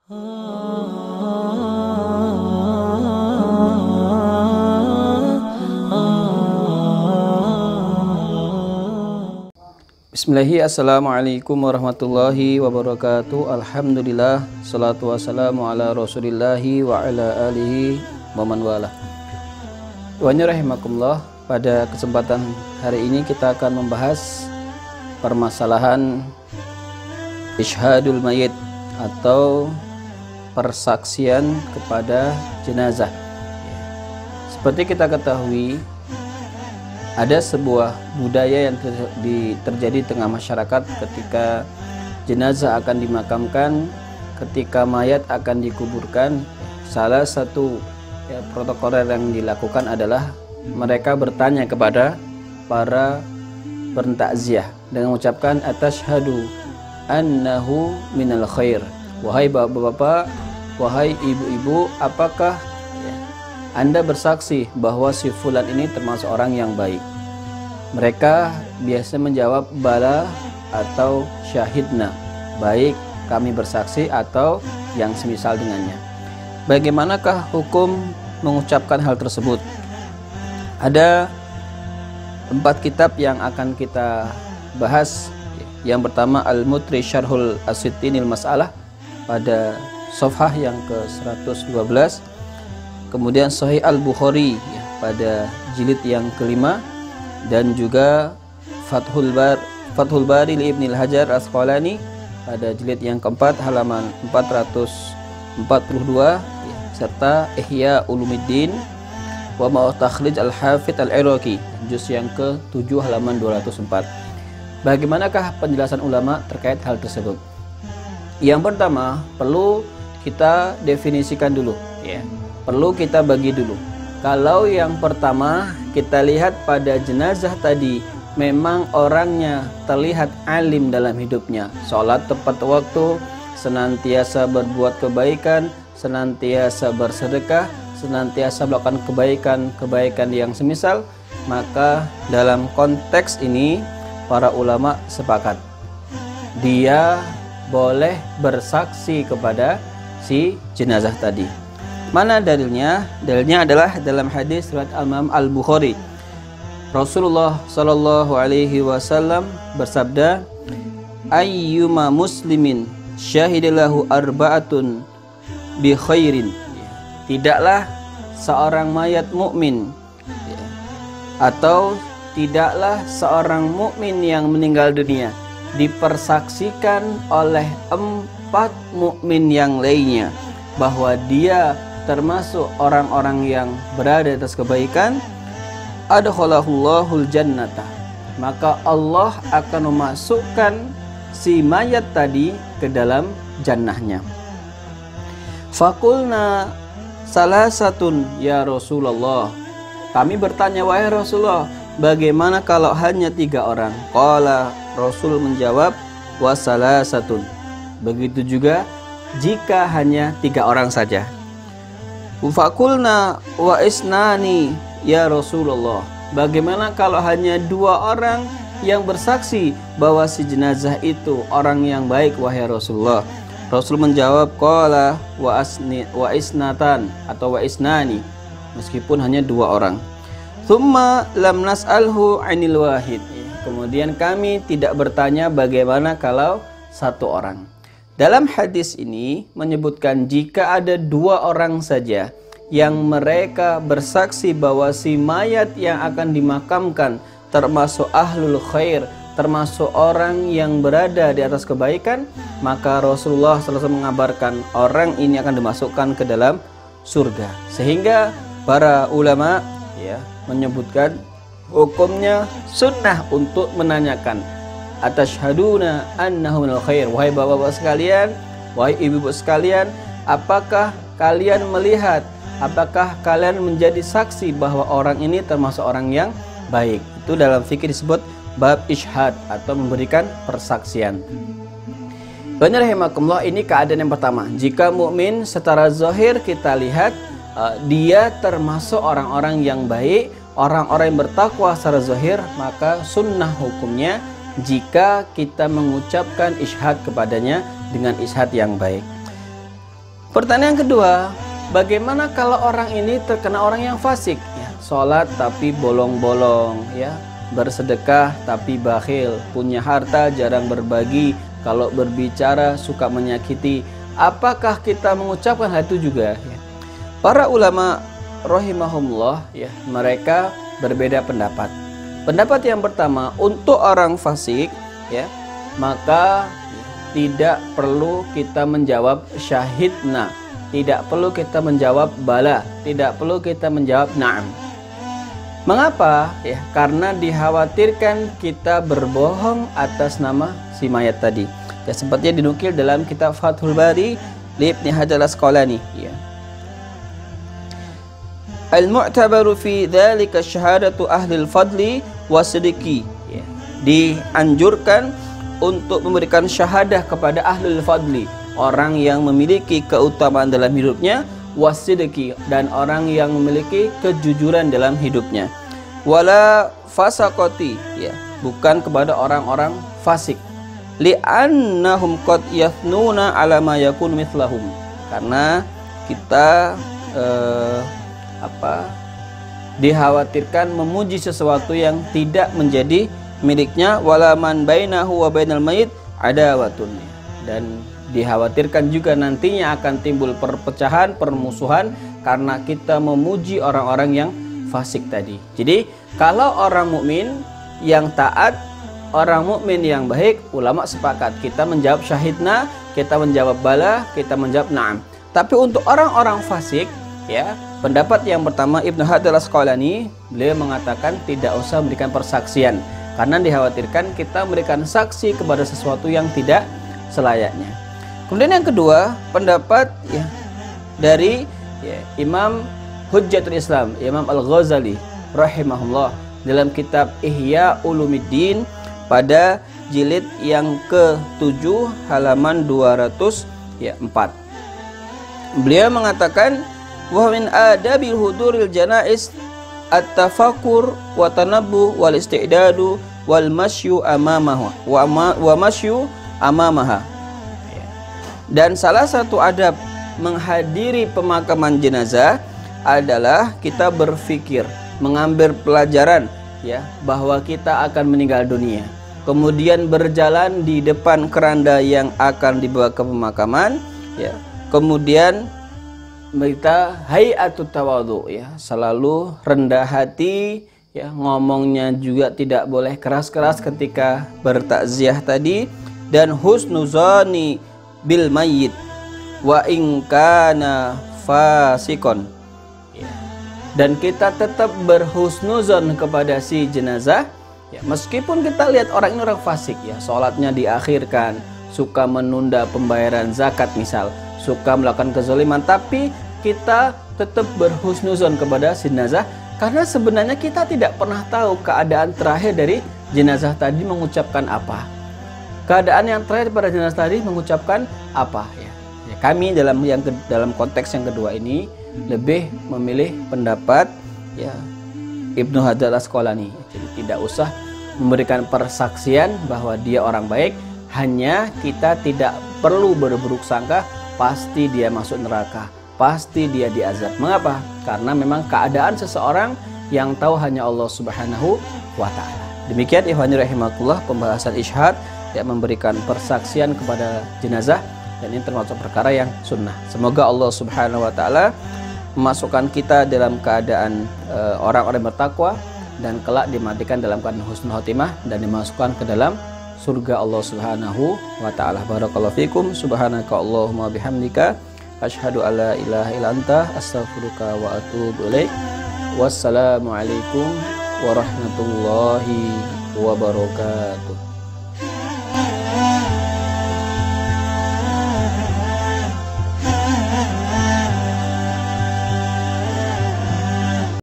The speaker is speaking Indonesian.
Bismillahirrahmanirrahim. Assalamualaikum warahmatullahi wabarakatuh. Alhamdulillah, salatu wassalamu ala rasulillahi wa ala alihi wa man wala. Rahimakumullah. Pada kesempatan hari ini kita akan membahas permasalahan isyhadul mayit atau persaksian kepada jenazah. Seperti kita ketahui, ada sebuah budaya yang terjadi di tengah masyarakat ketika jenazah akan dimakamkan, ketika mayat akan dikuburkan. Salah satu protokol yang dilakukan adalah mereka bertanya kepada para pentakziah dengan mengucapkan atashhadu annahu minal khair. Wahai bapak-bapak, wahai ibu-ibu, apakah Anda bersaksi bahwa si fulan ini termasuk orang yang baik? Mereka biasa menjawab bala atau syahidna, baik kami bersaksi, atau yang semisal dengannya. Bagaimanakah hukum mengucapkan hal tersebut? Ada 4 kitab yang akan kita bahas. Yang pertama Al-Mutri Syarhul As-Sittinil Mas'alah pada safhah yang ke-112. Kemudian Sahih Al-Bukhari pada jilid yang kelima, dan juga Fathul Bari li Ibnil Hajar Asqalani pada jilid yang keempat halaman 442, serta Ihya Ulumuddin wa Ma'takhlij Al-Hafidh Al-Iraqi juz yang ke-7 halaman 204. Bagaimanakah penjelasan ulama terkait hal tersebut? Yang pertama, perlu kita definisikan dulu, perlu kita bagi dulu. Kalau yang pertama kita lihat pada jenazah tadi, memang orangnya terlihat alim dalam hidupnya, sholat tepat waktu, senantiasa berbuat kebaikan, senantiasa bersedekah, senantiasa melakukan kebaikan yang semisal, maka dalam konteks ini para ulama sepakat dia boleh bersaksi kepada si jenazah tadi. Mana dalilnya? Dalilnya adalah dalam hadis riwayat Imam Al-Bukhari. Rasulullah sallallahu alaihi wasallam bersabda, ayyuma muslimin syahidalahu arba'atun bi khairin. Tidaklah seorang mayat mukmin atau tidaklah seorang mukmin yang meninggal dunia dipersaksikan oleh 4 mukmin yang lainnya bahwa dia termasuk orang-orang yang berada di atas kebaikan, adkhalahullahul jannata, maka Allah akan memasukkan si mayat tadi ke dalam jannahnya. Fakulna salasatun ya Rasulullah, kami bertanya, wahai Rasulullah, bagaimana kalau hanya 3 orang? Qala, Rasul menjawab, wasalasatun, begitu juga jika hanya 3 orang saja. Fakulna wa isnani ya Rasulullah, bagaimana kalau hanya 2 orang yang bersaksi bahwa si jenazah itu orang yang baik, wahai Rasulullah? Rasul menjawab, qala wa isnatan atau wa isnani, meskipun hanya 2 orang. Thumma lam nas'alhu 'anil wahid, kemudian kami tidak bertanya bagaimana kalau 1 orang. Dalam hadis ini menyebutkan jika ada 2 orang saja yang mereka bersaksi bahwa si mayat yang akan dimakamkan termasuk ahlul khair, termasuk orang yang berada di atas kebaikan, maka Rasulullah selalu mengabarkan orang ini akan dimasukkan ke dalam surga. Sehingga para ulama menyebutkan hukumnya sunnah untuk menanyakan, atashhaduna annahu minal khair, wahai bapak-bapak sekalian, wahai ibu-ibu sekalian, apakah kalian melihat, apakah kalian menjadi saksi bahwa orang ini termasuk orang yang baik? Itu dalam fikih disebut bab isyhad atau memberikan persaksian. Rahimakumullah, ini keadaan yang pertama. Jika mukmin secara zahir kita lihat dia termasuk orang-orang yang baik, orang-orang yang bertakwa secara zahir, maka sunnah hukumnya jika kita mengucapkan isyhad kepadanya dengan isyhad yang baik. Pertanyaan kedua, bagaimana kalau orang ini terkena orang yang fasik? Ya, sholat tapi bolong-bolong, ya, bersedekah tapi bakhil, punya harta jarang berbagi, kalau berbicara suka menyakiti. Apakah kita mengucapkan hal itu juga? Ya. Para ulama rahimahumullah, ya, mereka berbeda pendapat. Pendapat yang pertama, untuk orang fasik, ya, maka tidak perlu kita menjawab syahidna, tidak perlu kita menjawab bala, tidak perlu kita menjawab na'am. Mengapa? Ya, karena dikhawatirkan kita berbohong atas nama si mayat tadi. Ya, sepertinya dinukil dalam kitab Fathul Bari li Ibnu Hajar Al-Asqalani. Ya. Al-mu'tabaru fi dzalika syahadatu ahlil fadli wasidiki. Ya. Dianjurkan untuk memberikan syahadah kepada ahlul fadli, orang yang memiliki keutamaan dalam hidupnya, wasidiki, dan orang yang memiliki kejujuran dalam hidupnya. Wala fasaqati, ya, bukan kepada orang-orang fasik. Li'annahum qad yathnuna ala ma yakun mithlahum. Karena kita dikhawatirkan memuji sesuatu yang tidak menjadi miliknya, wala man bainahu wa bainal mayit adawatun, dan dikhawatirkan juga nantinya akan timbul perpecahan, permusuhan karena kita memuji orang-orang yang fasik tadi. Jadi kalau orang mukmin yang taat, orang mukmin yang baik, ulama sepakat kita menjawab syahidna, kita menjawab bala, kita menjawab na'am. Tapi untuk orang-orang fasik, ya, pendapat yang pertama Ibnu Hajar Al-Asqalani, beliau mengatakan tidak usah memberikan persaksian karena dikhawatirkan kita memberikan saksi kepada sesuatu yang tidak selayaknya. Kemudian yang kedua, pendapat, ya, dari, ya, Imam Hujjatul Islam, Imam Al-Ghazali rahimahullah dalam kitab Ihya Ulumuddin pada jilid yang ke-7 halaman 204. Beliau mengatakan, wa min adabil huduril janais at-tafakkur wa tanabbuh wal istidadu wal masyu amamaha wa masyu amamaha. Dan salah satu adab menghadiri pemakaman jenazah adalah kita berpikir, mengambil pelajaran, ya, bahwa kita akan meninggal dunia. Kemudian berjalan di depan keranda yang akan dibawa ke pemakaman, ya. Kemudian kita hayatut tawadhu, ya, selalu rendah hati, ya, ngomongnya juga tidak boleh keras-keras ketika bertakziah tadi, dan husnuzani bil mayyit wa in kana fasikon, ya. Dan kita tetap berhusnuzon kepada si jenazah, ya, meskipun kita lihat orang ini orang fasik, ya, sholatnya diakhirkan, suka menunda pembayaran zakat misal, suka melakukan kezaliman, tapi kita tetap berhusnuzon kepada jenazah karena sebenarnya kita tidak pernah tahu keadaan terakhir dari jenazah tadi mengucapkan apa. Keadaan yang terakhir pada jenazah tadi mengucapkan apa, ya. Ya, kami dalam konteks yang kedua ini lebih memilih pendapat, ya, Ibnu Hajar Al-Asqalani. Jadi tidak usah memberikan persaksian bahwa dia orang baik, hanya kita tidak perlu berburuk sangka pasti dia masuk neraka, pasti dia diazab. Mengapa? Karena memang keadaan seseorang yang tahu hanya Allah Subhanahu wa Ta'ala. Demikian ikhwani rahimakumullah pembahasan isyhad, yang memberikan persaksian kepada jenazah, dan ini termasuk perkara yang sunnah. Semoga Allah Subhanahu wa Ta'ala memasukkan kita dalam keadaan orang-orang bertakwa dan kelak dimatikan dalam keadaan husnul khotimah dan dimasukkan ke dalam surga Allah Subhanahu wa Ta'ala. Barakallahu fikum, subhanaka Allahumma bihamdika asyhadu alla ilaha illa anta astaghfiruka wa atubu ilaik. Wassalamualaikum warahmatullahi wabarakatuh.